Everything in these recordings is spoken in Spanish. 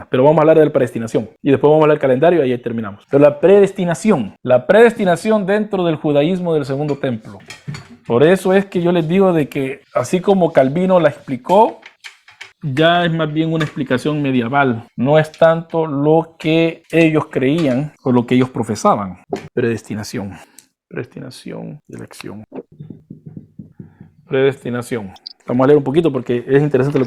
mañana. Pero vamos a hablar de la predestinación. Y después vamos a hablar del calendario y ahí terminamos. Pero la predestinación dentro del judaísmo del segundo templo. Por eso es que yo les digo de que así como Calvino la explicó, ya es más bien una explicación medieval. No es tanto lo que ellos creían o lo que ellos profesaban. Predestinación, elección. Predestinación. Vamos a leer un poquito porque es interesante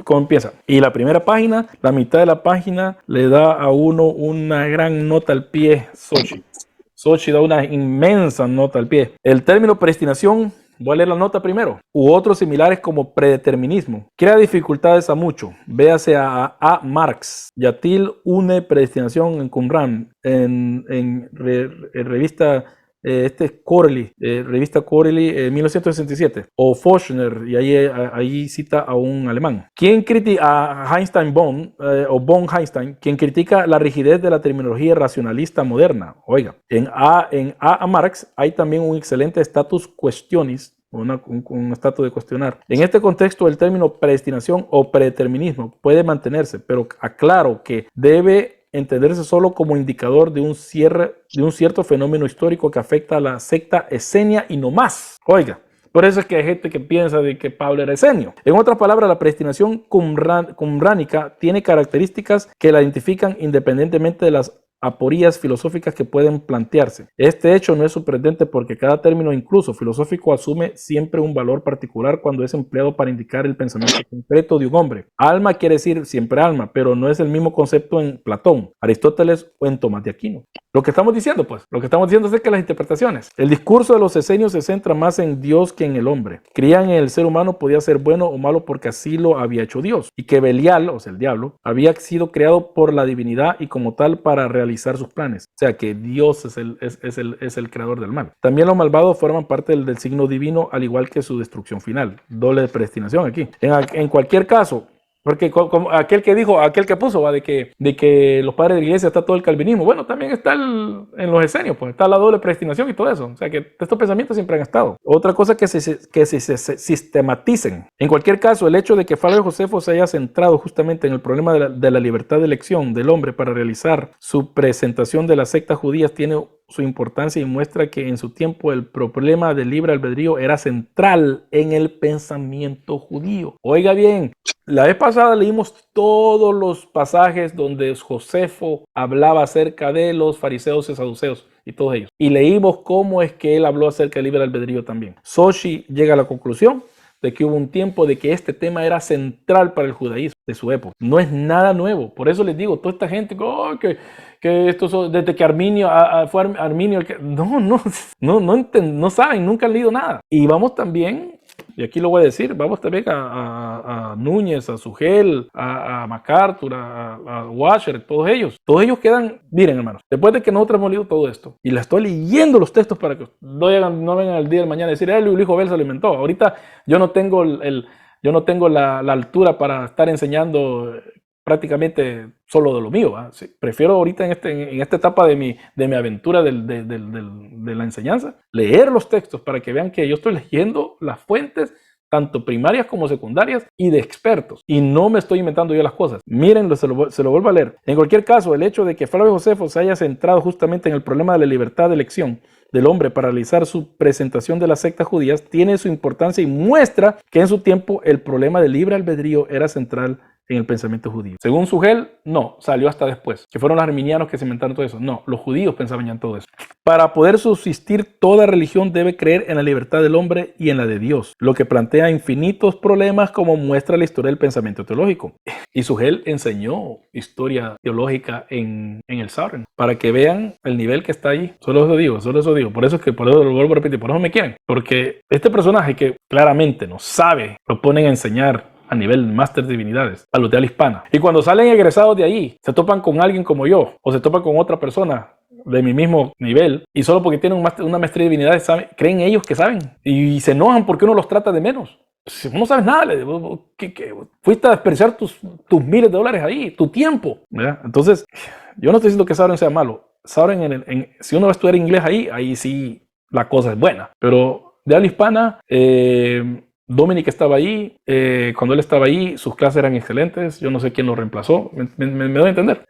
cómo empieza. Y la primera página, la mitad de la página, le da a uno una gran nota al pie, Xochitl. Xochitl da una inmensa nota al pie. El término predestinación, voy a leer la nota primero, u otros similares como predeterminismo, crea dificultades a mucho. Véase a Marx. Yatil une predestinación en Qumran, en revista Corelli, revista Corelli, 1967, o Forschner, y ahí cita a un alemán. ¿Quién critica a Einstein o von Einstein, quien critica la rigidez de la terminología racionalista moderna? Oiga, en A. Marx hay también un excelente status questionis, un estatus de cuestionar. En este contexto, el término predestinación o predeterminismo puede mantenerse, pero aclaro que debe entenderse solo como indicador de un cierto fenómeno histórico que afecta a la secta esenia y no más. Oiga, por eso es que hay gente que piensa de que Pablo era esenio. En otras palabras, la predestinación qumránica tiene características que la identifican independientemente de las aporías filosóficas que pueden plantearse. Este hecho no es sorprendente porque cada término, incluso filosófico, asume siempre un valor particular cuando es empleado para indicar el pensamiento concreto de un hombre. Alma quiere decir siempre alma, pero no es el mismo concepto en Platón, Aristóteles o en Tomás de Aquino. Lo que estamos diciendo, es que las interpretaciones. El discurso de los esenios se centra más en Dios que en el hombre. Creían en el ser humano podía ser bueno o malo porque así lo había hecho Dios, y que Belial, o sea, el diablo, había sido creado por la divinidad y como tal para realizar sus planes. O sea, que Dios es el creador del mal. También los malvados forman parte del signo divino, al igual que su destrucción final. Doble predestinación aquí. En cualquier caso, porque como aquel que puso, ¿va? de que los padres de la iglesia está todo el calvinismo. Bueno, también está en los esenios, pues está la doble predestinación y todo eso. O sea que estos pensamientos siempre han estado. Otra cosa que se sistematicen. En cualquier caso, el hecho de que Flavio Josefo se haya centrado justamente en el problema de la libertad de elección del hombre para realizar su presentación de las sectas judías tiene su importancia y muestra que en su tiempo el problema del libre albedrío era central en el pensamiento judío. Oiga bien, la vez pasada leímos todos los pasajes donde Josefo hablaba acerca de los fariseos y saduceos y todos ellos. Y leímos cómo es que él habló acerca del libre albedrío también. Xochitl llega a la conclusión de que hubo un tiempo de que este tema era central para el judaísmo de su época. No es nada nuevo. Por eso les digo, toda esta gente que esto desde que Arminio fue Arminio, no saben, nunca han leído nada. Y vamos también, y aquí lo voy a decir, vamos también a Núñez, a Sugel, a MacArthur, a Washer, todos ellos quedan, miren hermanos, después de que nosotros hemos leído todo esto, y le estoy leyendo los textos para que no vengan al día de mañana a decir, el hijo Abel se alimentó. Ahorita yo no tengo la altura para estar enseñando prácticamente solo de lo mío. Sí, prefiero ahorita en esta etapa de mi aventura de la enseñanza, leer los textos para que vean que yo estoy leyendo las fuentes tanto primarias como secundarias y de expertos, y no me estoy inventando yo las cosas. Mírenlo, se lo vuelvo a leer. En cualquier caso, el hecho de que Flavio Josefo se haya centrado justamente en el problema de la libertad de elección del hombre para realizar su presentación de las sectas judías tiene su importancia y muestra que en su tiempo el problema del libre albedrío era central en el pensamiento judío. Según Sugel, no, salió hasta después, que fueron los arminianos que se inventaron todo eso. No, los judíos pensaban ya en todo eso. Para poder subsistir, toda religión debe creer en la libertad del hombre y en la de Dios, lo que plantea infinitos problemas como muestra la historia del pensamiento teológico. Y Sugel enseñó historia teológica en el Sauren, para que vean el nivel que está ahí. Solo eso digo. Por eso lo vuelvo a repetir, por eso me quieren. Porque este personaje que claramente no sabe, lo ponen a enseñar a nivel máster de divinidades, a los de habla hispana. Y cuando salen egresados de ahí, se topan con alguien como yo, o se topan con otra persona de mi mismo nivel, y solo porque tienen una maestría de divinidades, creen ellos que saben, y se enojan porque uno los trata de menos. Si no sabes nada, fuiste a desperdiciar tus miles de dólares ahí, tu tiempo, ¿verdad? Entonces, yo no estoy diciendo que Sauron sea malo. Sauron, si uno va a estudiar inglés ahí sí la cosa es buena, pero de habla hispana, Dominic estaba ahí, cuando él estaba ahí, sus clases eran excelentes, yo no sé quién lo reemplazó, me doy a entender.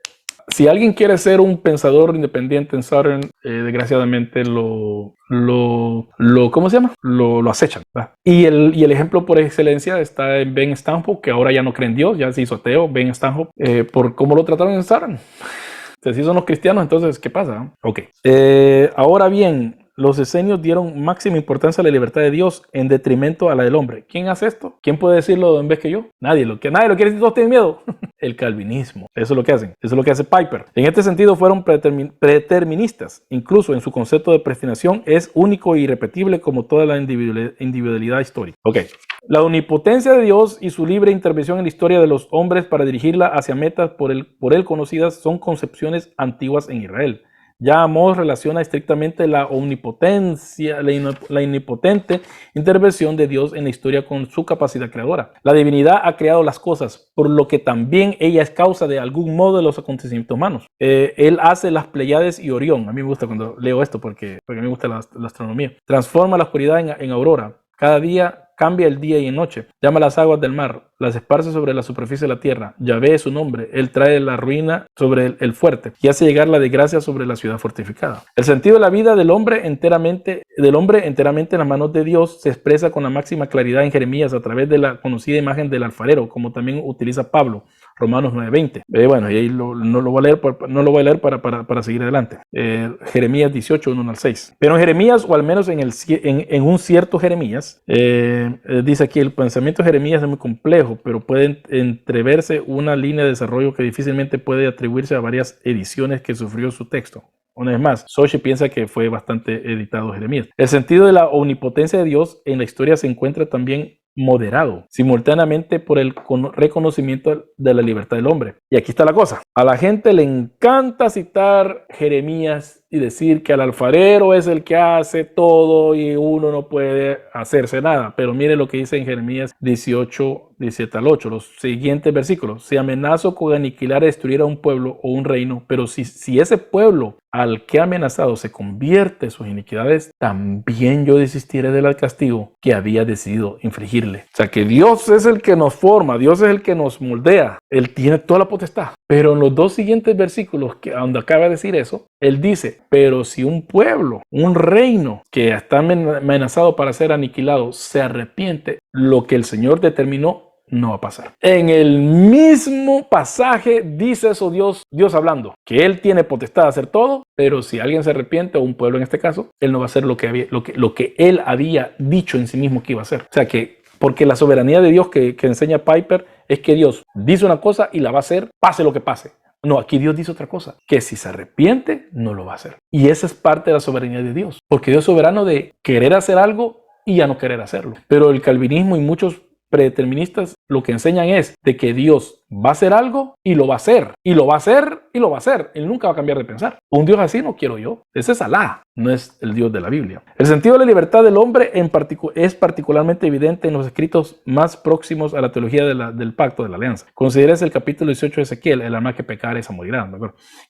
Si alguien quiere ser un pensador independiente en Southern, desgraciadamente ¿cómo se llama? Lo acechan, ¿verdad? Y el ejemplo por excelencia está en Ben Stanhope, que ahora ya no cree en Dios, ya se hizo ateo, Ben Stanhope, por cómo lo trataron en Southern. Si son los cristianos, entonces, ¿qué pasa? Ok. Ahora bien, los esenios dieron máxima importancia a la libertad de Dios en detrimento a la del hombre. ¿Quién hace esto? ¿Quién puede decirlo en vez que yo? Nadie lo quiere decir, todos tienen miedo. El calvinismo. Eso es lo que hacen. Eso es lo que hace Piper. En este sentido fueron predeterministas. Incluso en su concepto de predestinación es único e irrepetible como toda la individualidad histórica. Ok. La omnipotencia de Dios y su libre intervención en la historia de los hombres para dirigirla hacia metas por él conocidas son concepciones antiguas en Israel. Ya Amós relaciona estrictamente la omnipotencia, la omnipotente intervención de Dios en la historia con su capacidad creadora. La divinidad ha creado las cosas, por lo que también ella es causa de algún modo de los acontecimientos humanos. Él hace las Pleiades y Orión. A mí me gusta cuando leo esto porque me gusta la astronomía. Transforma la oscuridad en aurora. Cada día cambia el día y noche, llama las aguas del mar, las esparce sobre la superficie de la tierra. Yahvé es su nombre, él trae la ruina sobre el fuerte y hace llegar la desgracia sobre la ciudad fortificada. El sentido de la vida del hombre enteramente en las manos de Dios se expresa con la máxima claridad en Jeremías a través de la conocida imagen del alfarero, como también utiliza Pablo. Romanos 9:20. Bueno, y ahí no lo voy a leer para seguir adelante. Jeremías 18, 1 al 6. Pero en Jeremías, o al menos en un cierto Jeremías, dice aquí, el pensamiento de Jeremías es muy complejo, pero puede entreverse una línea de desarrollo que difícilmente puede atribuirse a varias ediciones que sufrió su texto. Una vez más, Sochi piensa que fue bastante editado Jeremías. El sentido de la omnipotencia de Dios en la historia se encuentra también moderado, simultáneamente por el reconocimiento de la libertad del hombre. Y aquí está la cosa. A la gente le encanta citar Jeremías y decir que el alfarero es el que hace todo y uno no puede hacerse nada. Pero mire lo que dice en Jeremías 18, 17 al 8, los siguientes versículos. Si amenazo con aniquilar y destruir a un pueblo o un reino, pero si ese pueblo al que ha amenazado se convierte en sus iniquidades, también yo desistiré del castigo que había decidido infligirle. O sea que Dios es el que nos forma, Dios es el que nos moldea, Él tiene toda la potestad. Pero en los dos siguientes versículos, donde acaba de decir eso, Él dice, pero si un pueblo, un reino que está amenazado para ser aniquilado, se arrepiente, lo que el Señor determinó no va a pasar. En el mismo pasaje dice eso Dios hablando, que Él tiene potestad de hacer todo, pero si alguien se arrepiente, o un pueblo en este caso, Él no va a hacer lo que Él había dicho en sí mismo que iba a hacer. O sea que, porque la soberanía de Dios que enseña Piper es que Dios dice una cosa y la va a hacer, pase lo que pase. No, aquí Dios dice otra cosa, que si se arrepiente, no lo va a hacer. Y esa es parte de la soberanía de Dios, porque Dios es soberano de querer hacer algo y ya no querer hacerlo. Pero el calvinismo y muchos predeterministas lo que enseñan es de que Dios va a hacer algo y lo va a hacer, y lo va a hacer, y lo va a hacer. Él nunca va a cambiar de pensar. Un Dios así no quiero yo. Ese es Alá, no es el Dios de la Biblia. El sentido de la libertad del hombre es particularmente evidente en los escritos más próximos a la teología del pacto de la alianza. Considérese el capítulo 18 de Ezequiel, el alma que pecare esa morirá,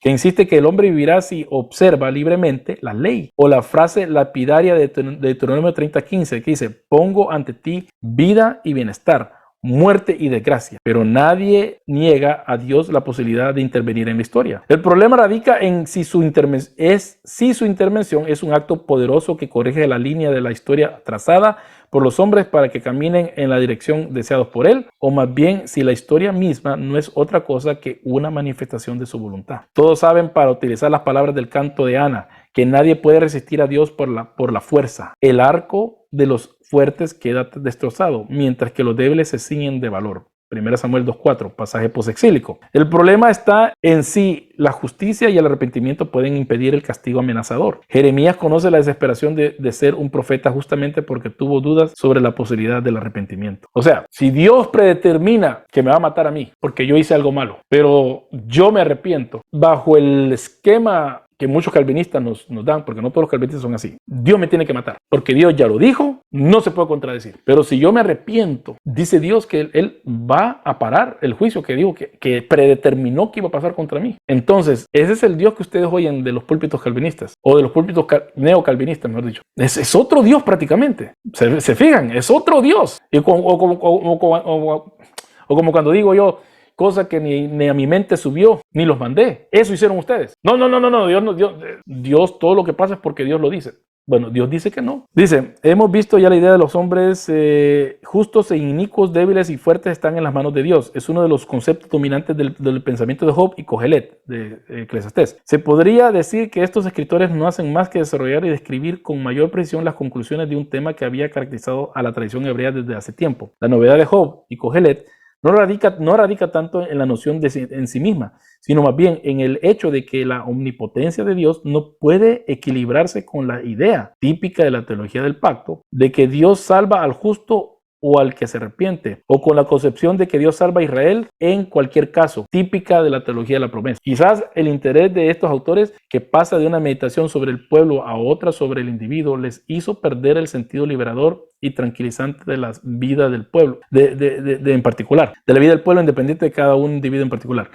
que insiste que el hombre vivirá si observa libremente la ley, o la frase lapidaria de Deuteronomio 30:15 que dice, pongo ante ti vida y bienestar, muerte y desgracia, pero nadie niega a Dios la posibilidad de intervenir en la historia. El problema radica en si su intervención es un acto poderoso que corrige la línea de la historia trazada por los hombres para que caminen en la dirección deseados por Él, o más bien si la historia misma no es otra cosa que una manifestación de su voluntad. Todos saben, para utilizar las palabras del canto de Ana, que nadie puede resistir a Dios por la fuerza. El arco de los fuertes queda destrozado, mientras que los débiles se ciñen de valor. 1 Samuel 2:4, pasaje posexílico. El problema está en si la justicia y el arrepentimiento pueden impedir el castigo amenazador. Jeremías conoce la desesperación de ser un profeta justamente porque tuvo dudas sobre la posibilidad del arrepentimiento. O sea, si Dios predetermina que me va a matar a mí porque yo hice algo malo, pero yo me arrepiento bajo el esquema que muchos calvinistas nos dan, porque no todos los calvinistas son así. Dios me tiene que matar, porque Dios ya lo dijo, no se puede contradecir. Pero si yo me arrepiento, dice Dios que Él va a parar el juicio que dijo, que predeterminó que iba a pasar contra mí. Entonces, ese es el Dios que ustedes oyen de los púlpitos calvinistas, o de los púlpitos neocalvinistas, mejor dicho. Es otro Dios prácticamente. Se fijan, es otro Dios. Y o como cuando digo yo, cosa que ni a mi mente subió, ni los mandé. Eso hicieron ustedes. No, Dios, todo lo que pasa es porque Dios lo dice. Bueno, Dios dice que no. Dice, hemos visto ya la idea de los hombres justos e inicuos, débiles y fuertes están en las manos de Dios. Es uno de los conceptos dominantes del pensamiento de Job y Cogelet, de Eclesiastés. Se podría decir que estos escritores no hacen más que desarrollar y describir con mayor precisión las conclusiones de un tema que había caracterizado a la tradición hebrea desde hace tiempo. La novedad de Job y Cogelet no radica tanto en la noción en sí misma, sino más bien en el hecho de que la omnipotencia de Dios no puede equilibrarse con la idea típica de la teología del pacto, de que Dios salva al justo o al que se arrepiente, o con la concepción de que Dios salva a Israel en cualquier caso, típica de la teología de la promesa. Quizás el interés de estos autores, que pasa de una meditación sobre el pueblo a otra sobre el individuo, les hizo perder el sentido liberador y tranquilizante de la vida del pueblo, en particular, de la vida del pueblo independiente de cada un individuo en particular.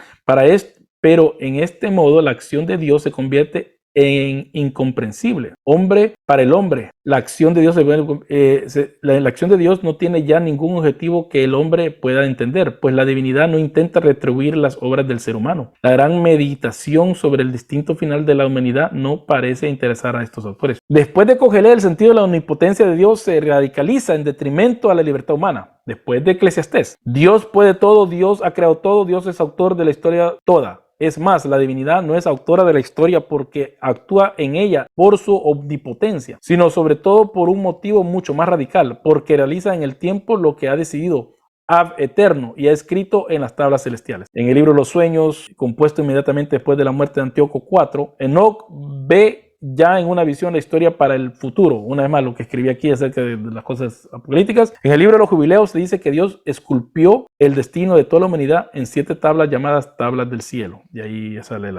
Pero en este modo la acción de Dios se convierte en incomprensible. Hombre para el hombre. La acción de Dios, la acción de Dios no tiene ya ningún objetivo que el hombre pueda entender, pues la divinidad no intenta retribuir las obras del ser humano. La gran meditación sobre el distinto final de la humanidad no parece interesar a estos autores. Después de Cogelet, el sentido de la omnipotencia de Dios se radicaliza en detrimento a la libertad humana. Después de Eclesiastés, Dios puede todo, Dios ha creado todo, Dios es autor de la historia toda. Es más, la divinidad no es autora de la historia porque actúa en ella por su omnipotencia, sino sobre todo por un motivo mucho más radical, porque realiza en el tiempo lo que ha decidido ab eterno y ha escrito en las tablas celestiales. En el libro de los sueños, compuesto inmediatamente después de la muerte de Antíoco IV, Enoc ve ya en una visión la historia para el futuro. Una vez más, lo que escribí aquí acerca de las cosas apocalípticas. En el libro de los jubileos se dice que Dios esculpió el destino de toda la humanidad en 7 tablas llamadas tablas del cielo. Y ahí sale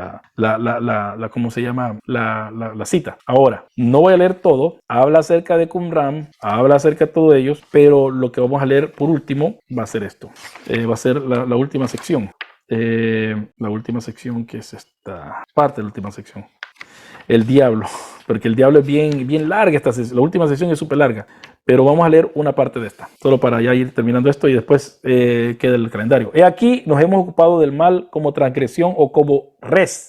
¿cómo se llama? La cita. Ahora, no voy a leer todo. Habla acerca de Qumran, habla acerca de todos ellos, pero lo que vamos a leer por último va a ser esto. Va a ser la última sección. La última sección, que es esta parte de la última sección. El diablo, porque el diablo es bien larga esta sesión. La última sesión es súper larga, pero vamos a leer una parte de esta, solo para ya ir terminando esto y después queda el calendario. Aquí nos hemos ocupado del mal como transgresión o como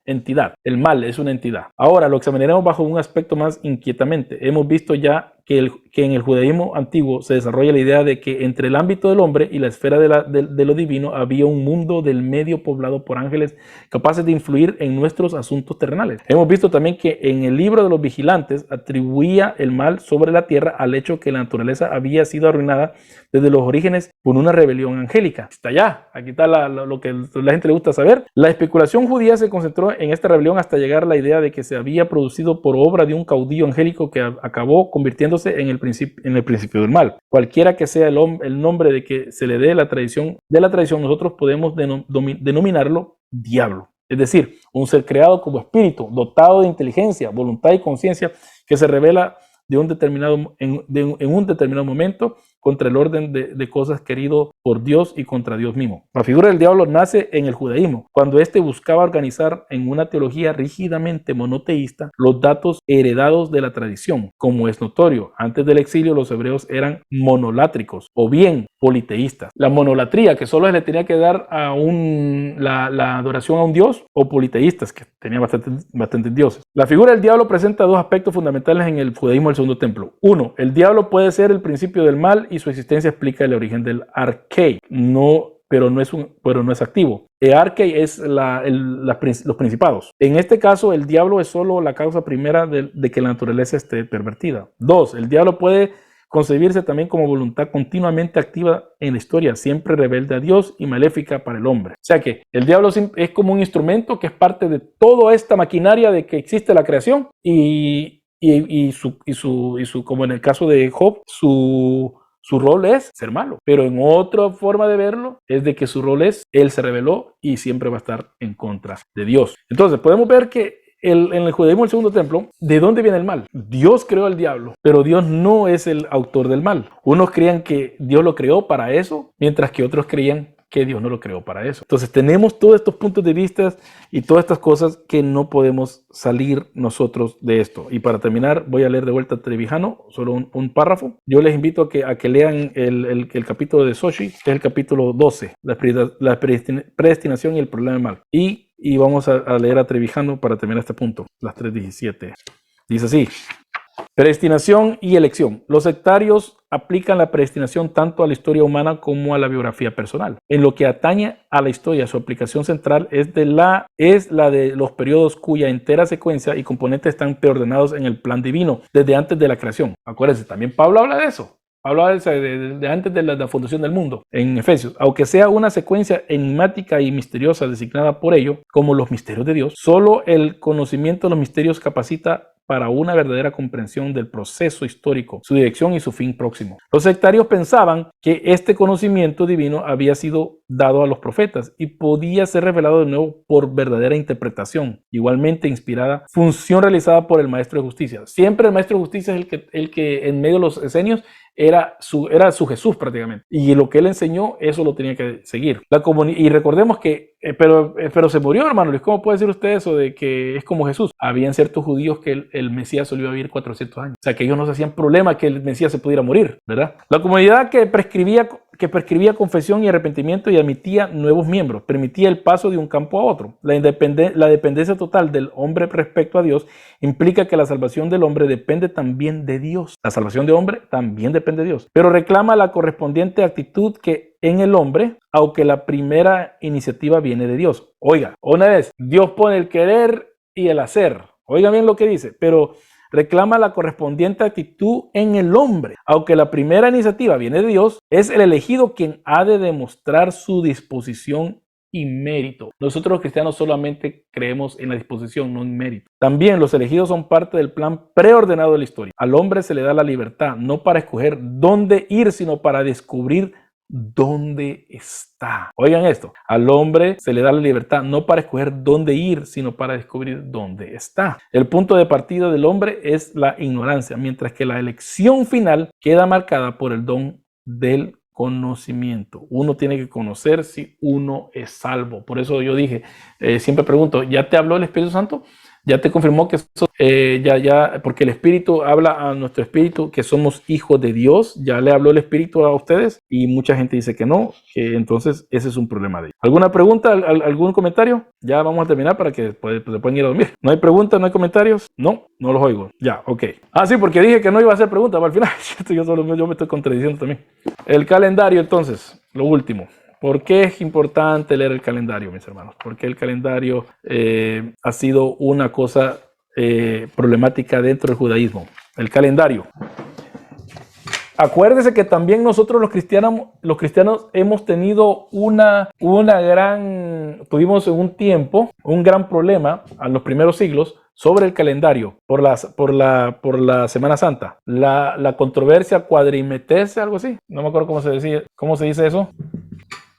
entidad. El mal es una entidad. Ahora lo examinaremos bajo un aspecto más inquietamente. Hemos visto ya que en el judaísmo antiguo se desarrolla la idea de que entre el ámbito del hombre y la esfera de lo divino había un mundo del medio poblado por ángeles capaces de influir en nuestros asuntos terrenales. Hemos visto también que en el libro de los vigilantes atribuía el mal sobre la tierra al hecho que la naturaleza había sido arruinada desde los orígenes por una rebelión angélica. Está allá, aquí está lo que la gente le gusta saber. La especulación judía se concentró en esta rebelión hasta llegar a la idea de que se había producido por obra de un caudillo angélico que acabó convirtiéndose en el principio del mal. Cualquiera que sea el nombre de que se le dé la tradición, nosotros podemos denominarlo diablo. Es decir, un ser creado como espíritu, dotado de inteligencia, voluntad y conciencia, que se revela en un determinado momento contra el orden de cosas querido por Dios y contra Dios mismo. La figura del diablo nace en el judaísmo, cuando éste buscaba organizar en una teología rígidamente monoteísta los datos heredados de la tradición. Como es notorio, antes del exilio los hebreos eran monolátricos o bien politeístas. La monolatría, que solo le tenía que dar a la adoración a un dios, o politeístas, que tenían bastantes dioses. La figura del diablo presenta 2 aspectos fundamentales en el judaísmo del Segundo Templo. 1. El diablo puede ser el principio del mal y su existencia explica el origen del arquei, pero no es activo. El arquei es los principados. En este caso, el diablo es solo la causa primera de que la naturaleza esté pervertida. 2. El diablo puede concebirse también como voluntad continuamente activa en la historia, siempre rebelde a Dios y maléfica para el hombre. O sea que el diablo es como un instrumento que es parte de toda esta maquinaria de que existe la creación y como en el caso de Job, su rol es ser malo, pero en otra forma de verlo es de que su rol es, él se rebeló y siempre va a estar en contra de Dios. Entonces podemos ver que en el judaísmo del segundo templo, ¿de dónde viene el mal? Dios creó al diablo, pero Dios no es el autor del mal. Unos creían que Dios lo creó para eso, mientras que otros creían que Dios no lo creó para eso. Entonces tenemos todos estos puntos de vista y todas estas cosas que no podemos salir nosotros de esto. Y para terminar, voy a leer de vuelta Trevijano, solo un párrafo. Yo les invito a que lean el capítulo de Sochi, que es el capítulo 12, la predestinación y el problema del mal. Y vamos a leer a Trevijano para terminar este punto, las 3:17. Dice así: predestinación y elección. Los sectarios aplican la predestinación tanto a la historia humana como a la biografía personal. En lo que atañe a la historia, su aplicación central es la de los periodos cuya entera secuencia y componentes están preordenados en el plan divino desde antes de la creación. Acuérdense, también Pablo habla de eso. Habla de antes de la fundación del mundo, en Efesios. Aunque sea una secuencia enigmática y misteriosa designada por ello, como los misterios de Dios, solo el conocimiento de los misterios capacita para una verdadera comprensión del proceso histórico, su dirección y su fin próximo. Los sectarios pensaban que este conocimiento divino había sido dado a los profetas y podía ser revelado de nuevo por verdadera interpretación, igualmente inspirada, función realizada por el maestro de justicia. Siempre el maestro de justicia es el que en medio de los esenios era su Jesús prácticamente. Y lo que él enseñó, eso lo tenía que seguir. Y recordemos que, pero se murió, hermano Luis. ¿Cómo puede decir usted eso de que es como Jesús? Habían ciertos judíos que el Mesías solía vivir 400 años. O sea, que ellos no se hacían problema que el Mesías se pudiera morir, ¿verdad? La comunidad que prescribía confesión y arrepentimiento y admitía nuevos miembros, permitía el paso de un campo a otro. La dependencia total del hombre respecto a Dios implica que la salvación del hombre depende también de Dios. La salvación del hombre también depende de Dios, pero reclama la correspondiente actitud que en el hombre, aunque la primera iniciativa viene de Dios. Oiga, una vez, Dios pone el querer y el hacer. Oiga bien lo que dice, pero reclama la correspondiente actitud en el hombre. Aunque la primera iniciativa viene de Dios, es el elegido quien ha de demostrar su disposición y mérito. Nosotros los cristianos solamente creemos en la disposición, no en mérito. También los elegidos son parte del plan preordenado de la historia. Al hombre se le da la libertad, no para escoger dónde ir, sino para descubrir dónde está. Oigan esto, al hombre se le da la libertad no para escoger dónde ir, sino para descubrir dónde está. El punto de partida del hombre es la ignorancia, mientras que la elección final queda marcada por el don del conocimiento. Uno tiene que conocer si uno es salvo. Por eso yo dije, siempre pregunto, ¿ya te habló el Espíritu Santo? ¿Ya te confirmó que porque el Espíritu habla a nuestro espíritu que somos hijos de Dios? ¿Ya le habló el Espíritu a ustedes? Y mucha gente dice que no, que entonces ese es un problema de ellos. ¿Alguna pregunta? ¿Algún comentario? Ya vamos a terminar para que se puedan ir a dormir. ¿No hay preguntas? ¿No hay comentarios? No los oigo. Ya, ok. Ah, sí, porque dije que no iba a hacer preguntas, pero al final yo me estoy contradiciendo también. El calendario, entonces, lo último. ¿Por qué es importante leer el calendario, mis hermanos? Porque el calendario ha sido una cosa problemática dentro del judaísmo. El calendario. Acuérdese que también nosotros los cristianos hemos tenido tuvimos en un tiempo un gran problema en los primeros siglos sobre el calendario por la Semana Santa. La controversia cuadrimetense, algo así. No me acuerdo cómo se dice eso.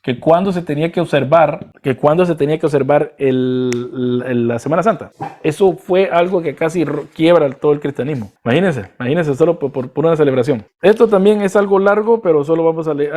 Que cuando se tenía que observar la Semana Santa. Eso fue algo que casi quiebra todo el cristianismo. Imagínense solo por una celebración. Esto también es algo largo, pero solo vamos a leer.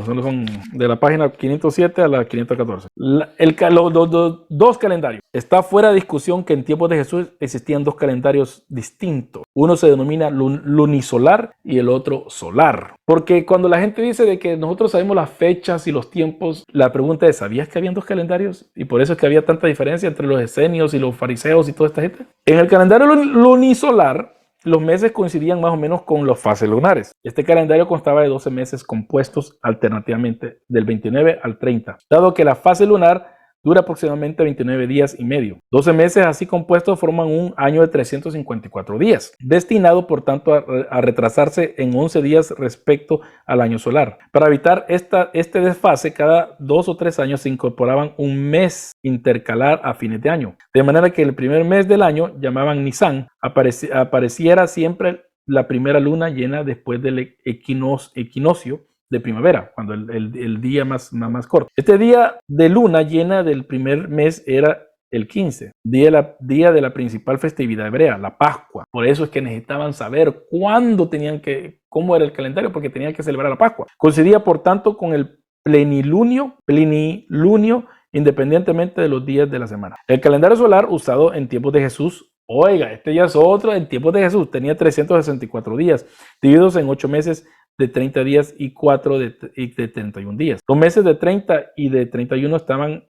Solo son de la página 507 a la 514. Los dos calendarios. Está fuera de discusión que en tiempos de Jesús existían dos calendarios distintos. Uno se denomina lunisolar y el otro solar. Porque cuando la gente dice de que nosotros sabemos las fechas y los tiempos, la pregunta es, ¿sabías que habían dos calendarios? Y por eso es que había tanta diferencia entre los esenios y los fariseos y toda esta gente. En el calendario lunisolar, los meses coincidían más o menos con los fases lunares. Este calendario constaba de 12 meses compuestos alternativamente del 29 al 30, dado que la fase lunar dura aproximadamente 29 días y medio. 12 meses así compuestos forman un año de 354 días, destinado por tanto a retrasarse en 11 días respecto al año solar. Para evitar este desfase, cada 2 o 3 años se incorporaban un mes intercalar a fines de año, de manera que el primer mes del año, llamaban Nisan, apareciera siempre la primera luna llena después del equinoccio de primavera, cuando el día más corto. Este día de luna llena del primer mes era el 15, día de la principal festividad hebrea, la Pascua. Por eso es que necesitaban saber cómo era el calendario, porque tenían que celebrar la Pascua. Coincidía, por tanto, con el plenilunio, independientemente de los días de la semana. El calendario solar usado en tiempos de Jesús, oiga, este ya es otro, en tiempos de Jesús tenía 364 días, divididos en 8 meses de 30 días y 4 de 31 días. Los meses de 30 y de 31 estaban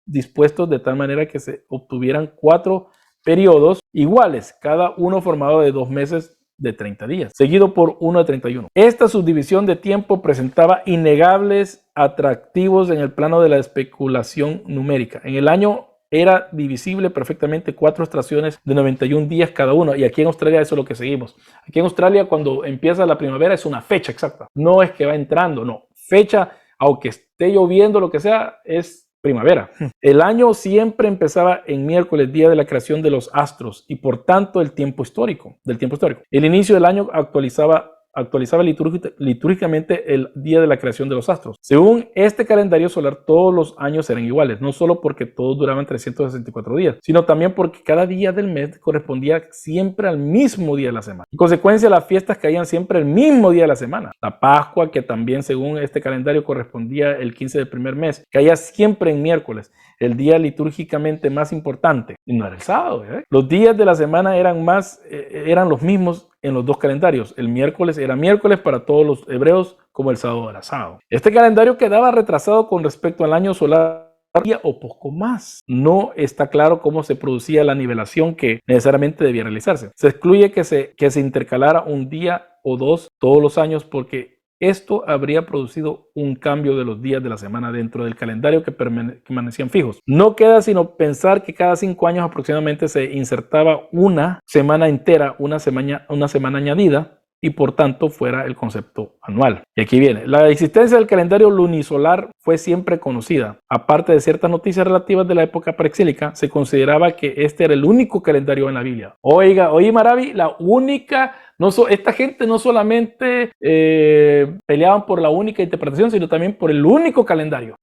dispuestos de tal manera que se obtuvieran 4 periodos iguales, cada uno formado de 2 meses de 30 días, seguido por uno de 31. Esta subdivisión de tiempo presentaba innegables atractivos en el plano de la especulación numérica. En el año era divisible perfectamente 4 estaciones de 91 días cada uno, y aquí en Australia eso es lo que seguimos. Aquí en Australia, cuando empieza la primavera, es una fecha exacta, no es que va entrando, no, fecha, aunque esté lloviendo, lo que sea, es primavera. El año siempre empezaba en miércoles, día de la creación de los astros, y por tanto del tiempo histórico. El inicio del año actualizaba litúrgicamente el día de la creación de los astros. Según este calendario solar, todos los años eran iguales, no solo porque todos duraban 364 días, sino también porque cada día del mes correspondía siempre al mismo día de la semana. En consecuencia, las fiestas caían siempre el mismo día de la semana. La Pascua, que también según este calendario correspondía el 15 del primer mes, caía siempre en miércoles, el día litúrgicamente más importante, y no era el sábado. Los días de la semana eran los mismos en los dos calendarios. El miércoles era miércoles para todos los hebreos, como el sábado era sábado. Este calendario quedaba retrasado con respecto al año solar o poco más. No está claro cómo se producía la nivelación que necesariamente debía realizarse. Se excluye que se intercalara un día o dos todos los años, porque esto habría producido un cambio de los días de la semana dentro del calendario que permanecían fijos. No queda sino pensar que cada 5 años aproximadamente se insertaba una semana entera, una semana añadida, y por tanto fuera el concepto anual. Y aquí viene: la existencia del calendario lunisolar fue siempre conocida. Aparte de ciertas noticias relativas de la época preexílica, se consideraba que este era el único calendario en la Biblia. Oye Maravi, la única... esta gente no solamente peleaban por la única interpretación, sino también por el único calendario.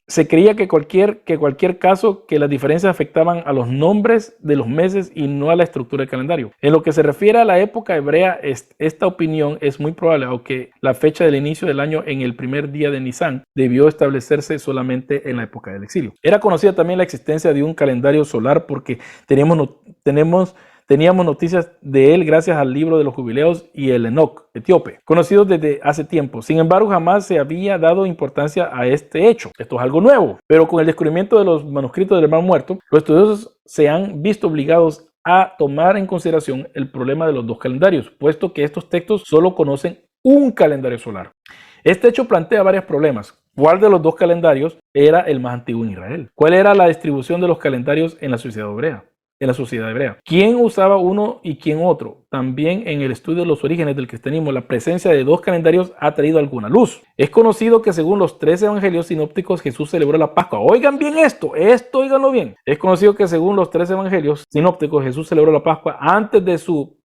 Se creía que cualquier caso, que las diferencias afectaban a los nombres de los meses y no a la estructura del calendario. En lo que se refiere a la época hebrea, esta opinión es muy probable, aunque la fecha del inicio del año en el primer día de Nisan debió establecerse solamente en la época del exilio. Era conocida también la existencia de un calendario solar, porque teníamos noticias de él gracias al libro de los jubileos y el Enoc etíope, conocidos desde hace tiempo. Sin embargo, jamás se había dado importancia a este hecho. Esto es algo nuevo, pero con el descubrimiento de los manuscritos del Mar Muerto, los estudiosos se han visto obligados a tomar en consideración el problema de los dos calendarios, puesto que estos textos solo conocen un calendario solar. Este hecho plantea varios problemas. ¿Cuál de los dos calendarios era el más antiguo en Israel? ¿Cuál era la distribución de los calendarios en la sociedad hebrea? ¿Quién usaba uno y quién otro? También en el estudio de los orígenes del cristianismo, la presencia de dos calendarios ha traído alguna luz. Es conocido que según los 3 evangelios sinópticos, Jesús celebró la Pascua. Oigan bien esto, óiganlo bien. Es conocido que según los 3 evangelios sinópticos, Jesús celebró la Pascua antes de su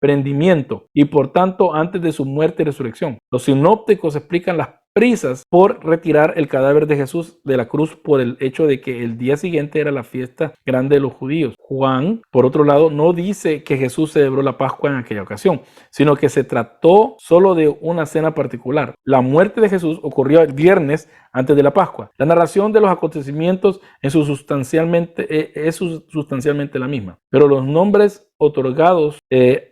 prendimiento y por tanto antes de su muerte y resurrección. Los sinópticos explican las prisas por retirar el cadáver de Jesús de la cruz por el hecho de que el día siguiente era la fiesta grande de los judíos. Juan, por otro lado, no dice que Jesús celebró la Pascua en aquella ocasión, sino que se trató solo de una cena particular. La muerte de Jesús ocurrió el viernes antes de la Pascua. La narración de los acontecimientos es sustancialmente la misma, pero los nombres otorgados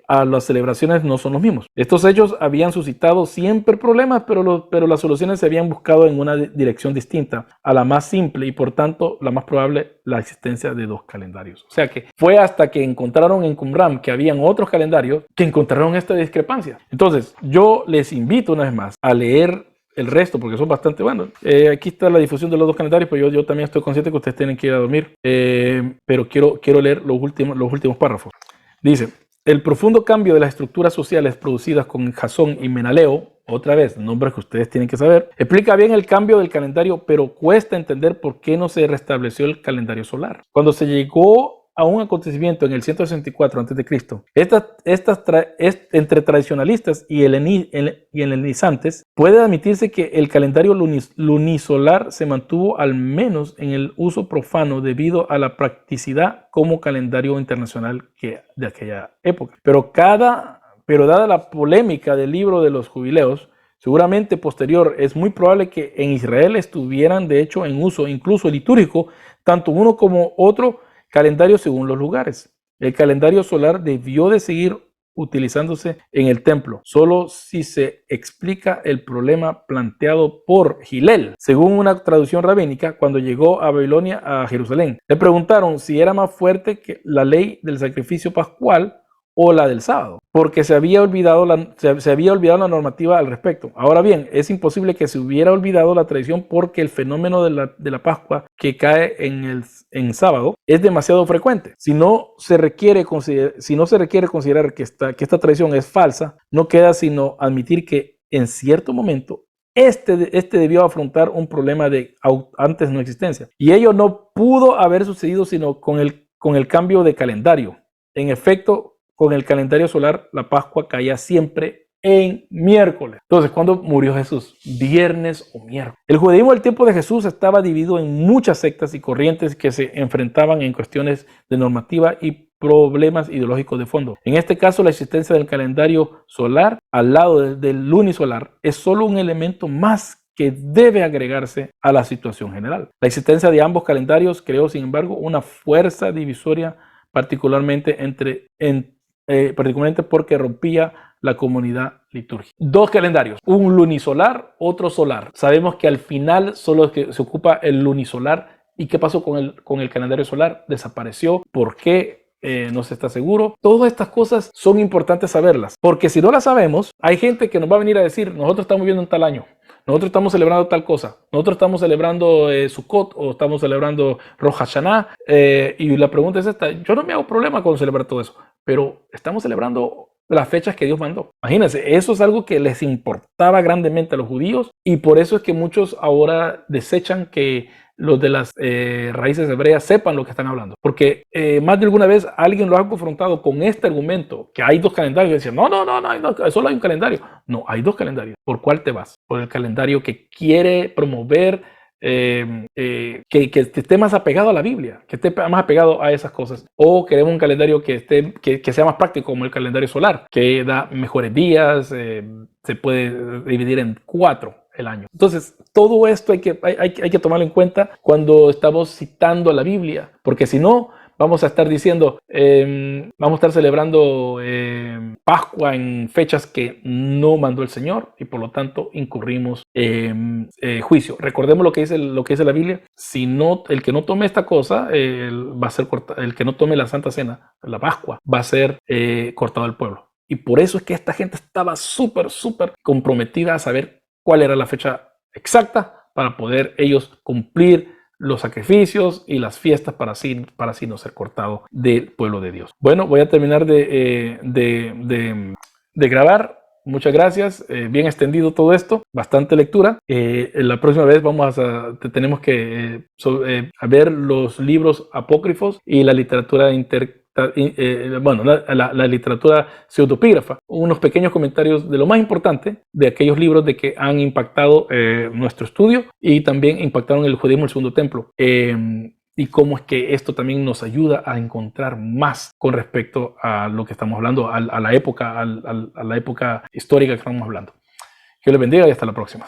a las celebraciones no son los mismos. Estos hechos habían suscitado siempre problemas, pero las soluciones se habían buscado en una dirección distinta a la más simple y por tanto la más probable, la existencia de dos calendarios. O sea que fue hasta que encontraron en Qumran que habían otros calendarios que encontraron esta discrepancia. Entonces yo les invito una vez más a leer el resto, porque son bastante buenos. Aquí está la difusión de los dos calendarios, pero yo también estoy consciente que ustedes tienen que ir a dormir, pero quiero leer los últimos párrafos. Dice: el profundo cambio de las estructuras sociales producidas con Jasón y Menaleo, otra vez, nombres que ustedes tienen que saber, explica bien el cambio del calendario, pero cuesta entender por qué no se restableció el calendario solar. Cuando se llegó a un acontecimiento en el 164 a.C., entre tradicionalistas y helenizantes, puede admitirse que el calendario lunisolar se mantuvo al menos en el uso profano debido a la practicidad como calendario internacional de aquella época. Pero dada la polémica del libro de los jubileos, seguramente posterior, es muy probable que en Israel estuvieran de hecho en uso incluso litúrgico tanto uno como otro calendario según los lugares. El calendario solar debió de seguir utilizándose en el templo, solo si se explica el problema planteado por Hillel. Según una traducción rabínica, cuando llegó a Babilonia a Jerusalén, le preguntaron si era más fuerte que la ley del sacrificio pascual o la del sábado, porque se había olvidado la normativa al respecto. Ahora bien, es imposible que se hubiera olvidado la tradición porque el fenómeno de la Pascua que cae en sábado es demasiado frecuente. Si no se requiere considerar que esta tradición es falsa, no queda sino admitir que en cierto momento este debió afrontar un problema de antes no existencia. Y ello no pudo haber sucedido sino con el cambio de calendario. En efecto, con el calendario solar, la Pascua caía siempre en miércoles. Entonces, ¿cuándo murió Jesús? ¿Viernes o miércoles? El judaísmo del tiempo de Jesús estaba dividido en muchas sectas y corrientes que se enfrentaban en cuestiones de normativa y problemas ideológicos de fondo. En este caso, la existencia del calendario solar al lado del lunisolar es solo un elemento más que debe agregarse a la situación general. La existencia de ambos calendarios creó, sin embargo, una fuerza divisoria particularmente porque rompía la comunidad litúrgica. Dos calendarios, un lunisolar, otro solar. Sabemos que al final solo es que se ocupa el lunisolar. ¿Y qué pasó con el calendario solar? Desapareció. ¿Por qué? No se está seguro. Todas estas cosas son importantes saberlas, porque si no las sabemos, hay gente que nos va a venir a decir, nosotros estamos viviendo en tal año, nosotros estamos celebrando tal cosa, nosotros estamos celebrando Sukkot o estamos celebrando Rosh Hashanah, y la pregunta es esta: yo no me hago problema con celebrar todo eso, pero estamos celebrando las fechas que Dios mandó. Imagínense, eso es algo que les importaba grandemente a los judíos, y por eso es que muchos ahora desechan que los de las raíces hebreas sepan lo que están hablando, porque más de alguna vez alguien lo ha confrontado con este argumento, que hay dos calendarios, y decían, no, solo hay un calendario. No, hay dos calendarios. ¿Por cuál te vas? Por el calendario que quiere promover que esté más apegado a la Biblia, que esté más apegado a esas cosas, o queremos un calendario que sea más práctico, como el calendario solar, que da mejores días, se puede dividir en 4 el año. Entonces, todo esto hay que tomarlo en cuenta cuando estamos citando a la Biblia, porque si no, vamos a estar diciendo, vamos a estar celebrando Pascua en fechas que no mandó el Señor, y por lo tanto incurrimos juicio. Recordemos lo que dice la Biblia: si no, el que no tome esta cosa va a ser cortado, el que no tome la Santa Cena, la Pascua, va a ser cortado del pueblo. Y por eso es que esta gente estaba súper comprometida a saber cuál era la fecha exacta para poder ellos cumplir los sacrificios y las fiestas para así no ser cortado del pueblo de Dios. Bueno, voy a terminar de grabar. Muchas gracias. Bien extendido todo esto, bastante lectura. La próxima vez tenemos que ver los libros apócrifos y la literatura la literatura pseudopígrafa, unos pequeños comentarios de lo más importante de aquellos libros de que han impactado nuestro estudio y también impactaron el judaísmo, el segundo templo, y cómo es que esto también nos ayuda a encontrar más con respecto a lo que estamos hablando, a la época histórica que estamos hablando. Que les bendiga y hasta la próxima.